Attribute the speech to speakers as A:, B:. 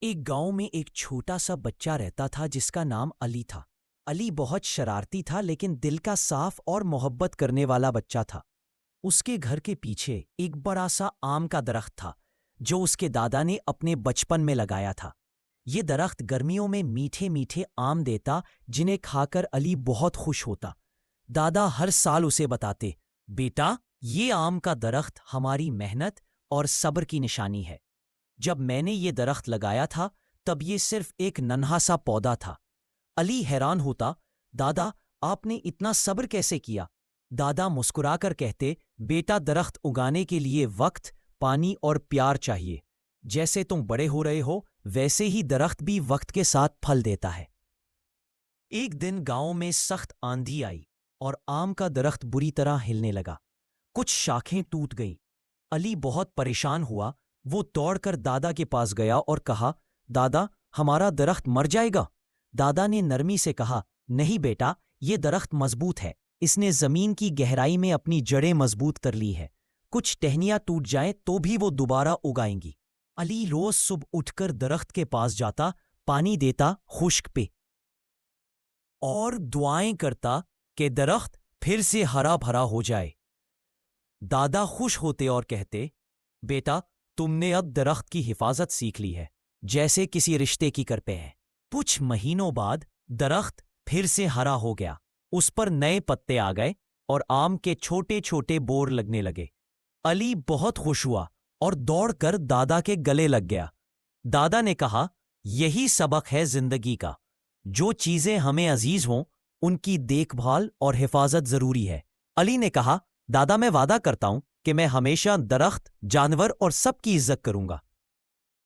A: ایک گاؤں میں ایک چھوٹا سا بچہ رہتا تھا جس کا نام علی تھا۔ علی بہت شرارتی تھا لیکن دل کا صاف اور محبت کرنے والا بچہ تھا۔ اس کے گھر کے پیچھے ایک بڑا سا آم کا درخت تھا جو اس کے دادا نے اپنے بچپن میں لگایا تھا۔ یہ درخت گرمیوں میں میٹھے میٹھے آم دیتا جنہیں کھا کر علی بہت خوش ہوتا۔ دادا ہر سال اسے بتاتے، بیٹا یہ آم کا درخت ہماری محنت اور صبر کی نشانی ہے۔ جب میں نے یہ درخت لگایا تھا تب یہ صرف ایک ننھا سا پودا تھا۔ علی حیران ہوتا، دادا آپ نے اتنا صبر کیسے کیا؟ دادا مسکرا کر کہتے، بیٹا درخت اگانے کے لیے وقت، پانی اور پیار چاہیے۔ جیسے تم بڑے ہو رہے ہو ویسے ہی درخت بھی وقت کے ساتھ پھل دیتا ہے۔ ایک دن گاؤں میں سخت آندھی آئی اور آم کا درخت بری طرح ہلنے لگا۔ کچھ شاخیں ٹوٹ گئیں۔ علی بہت پریشان ہوا۔ وہ دوڑ کر دادا کے پاس گیا اور کہا، دادا ہمارا درخت مر جائے گا؟ دادا نے نرمی سے کہا، نہیں بیٹا، یہ درخت مضبوط ہے، اس نے زمین کی گہرائی میں اپنی جڑیں مضبوط کر لی ہے، کچھ ٹہنیاں ٹوٹ جائیں تو بھی وہ دوبارہ اگائیں گی۔ علی روز صبح اٹھ کر درخت کے پاس جاتا، پانی دیتا خشک پہ اور دعائیں کرتا کہ درخت پھر سے ہرا بھرا ہو جائے۔ دادا خوش ہوتے اور کہتے، بیٹا تم نے اب درخت کی حفاظت سیکھ لی ہے، جیسے کسی رشتے کی کرتے ہیں۔ کچھ مہینوں بعد درخت پھر سے ہرا ہو گیا، اس پر نئے پتے آ گئے اور آم کے چھوٹے چھوٹے بور لگنے لگے۔ علی بہت خوش ہوا اور دوڑ کر دادا کے گلے لگ گیا۔ دادا نے کہا، یہی سبق ہے زندگی کا، جو چیزیں ہمیں عزیز ہوں ان کی دیکھ بھال اور حفاظت ضروری ہے۔ علی نے کہا، دادا میں وعدہ کرتا ہوں کہ میں ہمیشہ درخت، جانور اور سب کی عزت کروں گا۔